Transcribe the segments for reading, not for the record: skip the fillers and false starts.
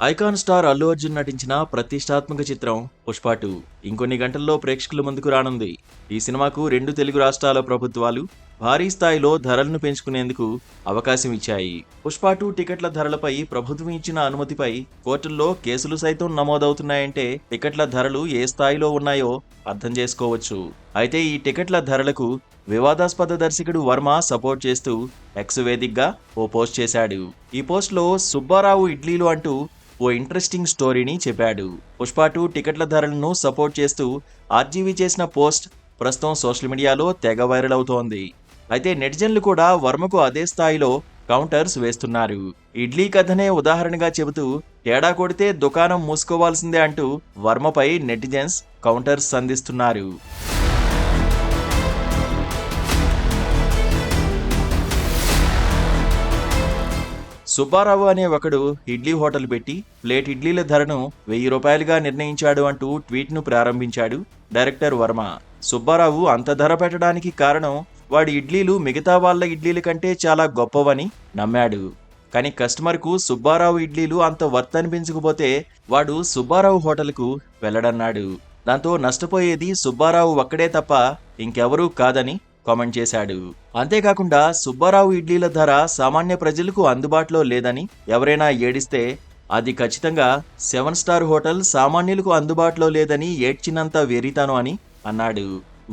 Icon star Allu Arjun నటించిన ప్రతిష్టాత్మక చిత్రం పుష్ప 2 ఇంకొన్ని గంటల్లో ప్రేక్షకుల ముందుకు రానుంది. ఈ సినిమాకు 2 తెలుగు రాష్ట్రాల ప్రభుత్వాలు భారీ స్థాయిలో ధరలను పెంచుకునేందుకు అవకాశం ఇచ్చాయి. పుష్ప 2 టికెట్ల ధరలపై ప్రభుత్వం ఇచ్చిన అనుమతిపై కోర్టుల్లో కేసులు సైతం నమోదవుతున్నాయంటే టికెట్ల ధరలు ఏ స్థాయిలో ఉన్నాయో అర్థం చేసుకోవచ్చు. అయితే ఈ టికెట్ల ధరలకు వివాదాస్పద దర్శకుడు వర్మ సపోర్ట్ చేస్తూ ఎక్స్ వేదికగా ఓ పోస్ట్ చేశాడు. ఈ పోస్ట్లో సుబ్బారావు ఇడ్లీలు అంటూ ఓ ఇంట్రెస్టింగ్ స్టోరీని చెప్పాడు. పుష్ప 2 టికెట్ల ధరలను సపోర్ట్ చేస్తూ ఆర్జీవీ చేసిన పోస్ట్ ప్రస్తుతం సోషల్ మీడియాలో తెగ వైరల్ అవుతోంది. అయితే నెటిజన్లు కూడా వర్మకు అదే స్థాయిలో కౌంటర్స్ వేస్తున్నారు. ఇడ్లీ కథనే ఉదాహరణగా చెబుతూ తేడా కొడితే దుకాణం మూసుకోవాల్సిందే అంటూ వర్మపై నెటిజన్స్ కౌంటర్స్ సంధిస్తున్నారు. సుబ్బారావు అనే ఒకడు ఇడ్లీ హోటల్ పెట్టి ప్లేట్ ఇడ్లీల ధరను 1000 రూపాయలుగా నిర్ణయించాడు అంటూ ట్వీట్ను ప్రారంభించాడు డైరెక్టర్ వర్మ. సుబ్బారావు అంత ధర పెట్టడానికి కారణం వాడి ఇడ్లీలు మిగతా వాళ్ళ ఇడ్లీల కంటే చాలా గొప్పవని నమ్మాడు. కానీ కస్టమర్కు సుబ్బారావు ఇడ్లీలు అంత వర్త్ అనిపించకపోతే వాడు సుబ్బారావు హోటల్కు వెళ్ళడన్నాడు. దాంతో నష్టపోయేది సుబ్బారావు ఒక్కడే తప్ప ఇంకెవరూ కాదని కామెంట్ చేశాడు. అంతేకాకుండా సుబ్బారావు ఇడ్లీల ధర సామాన్య ప్రజలకు అందుబాటులో లేదని ఎవరైనా ఏడిస్తే అది ఖచ్చితంగా 7 స్టార్ హోటల్ సామాన్యులకు అందుబాటులో లేదని ఏడ్చినంత వెరితాను అని అన్నాడు.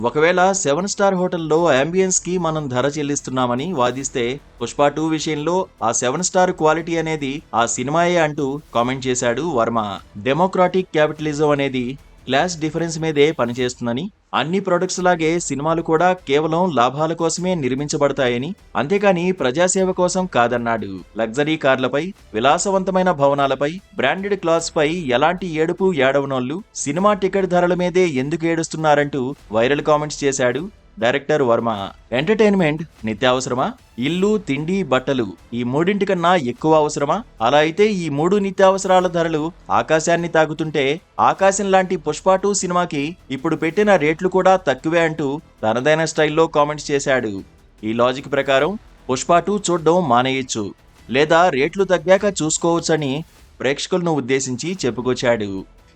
ఒకవేళ 7 స్టార్ హోటల్లో అంబియన్స్ కి మనం ధర చెల్లిస్తున్నామని వాదిస్తే పుష్ప 2 విషయంలో ఆ 7 స్టార్ క్వాలిటీ అనేది ఆ సినిమాయే అంటూ కామెంట్ చేశాడు వర్మ. డెమోక్రాటిక్ క్యాపిటలిజం అనేది క్లాస్ డిఫరెన్స్ మీదే పనిచేస్తుందని, అన్ని ప్రొడక్ట్స్ లాగే సినిమాలు కూడా కేవలం లాభాల కోసమే నిర్మించబడతాయని, అంతేకాని ప్రజాసేవ కోసం కాదన్నాడు. లగ్జరీ కార్లపై, విలాసవంతమైన భవనాలపై, బ్రాండెడ్ క్లాత్స్ పై ఎలాంటి ఏడుపు ఏడవనోళ్లు సినిమా టికెట్ ధరల మీదే ఎందుకు ఏడుస్తున్నారంటూ వైరల్ కామెంట్స్ చేశాడు డైరెక్టర్ వర్మ. ఎంటర్టైన్మెంట్ నిత్యావసరమా? ఇల్లు, తిండి, బట్టలు ఈ మూడింటికన్నా ఎక్కువ అవసరమా? అలా అయితే ఈ 3 నిత్యావసరాల ధరలు ఆకాశాన్ని తాకుతుంటే ఆకాశం లాంటి పుష్ప 2 సినిమాకి ఇప్పుడు పెట్టిన రేట్లు కూడా తక్కువే అంటూ తనదైన స్టైల్లో కామెంట్స్ చేశాడు. ఈ లాజిక్ ప్రకారం పుష్ప 2 చూడ్డం మానేయొచ్చు, లేదా రేట్లు తగ్గాక చూసుకోవచ్చని ప్రేక్షకులను ఉద్దేశించి చెప్పుకొచ్చాడు.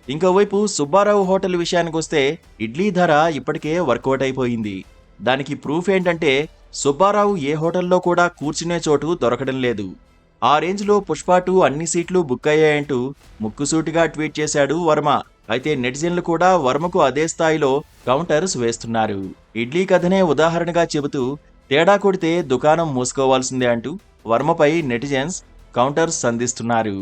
ఇంకోవైపు సుబ్బారావు హోటల్ విషయానికొస్తే ఇడ్లీ ధర ఇప్పటికే వర్కౌట్ అయిపోయింది. దానికి ప్రూఫ్ ఏంటంటే సుబ్బారావు ఏ హోటల్లో కూడా కూర్చునే చోటు దొరకడం లేదు. ఆ రేంజ్లో పుష్ప 2 అన్ని సీట్లు బుక్ అయ్యాయంటూ ముక్కుసూటిగా ట్వీట్ చేశాడు వర్మ. అయితే నెటిజన్లు కూడా వర్మకు అదే స్థాయిలో కౌంటర్స్ వేస్తున్నారు. ఇడ్లీ కథనే ఉదాహరణగా చెబుతూ తేడా కొడితే దుకాణం మూసుకోవాల్సిందే అంటూ వర్మపై నెటిజన్స్ కౌంటర్స్ సంధిస్తున్నారు.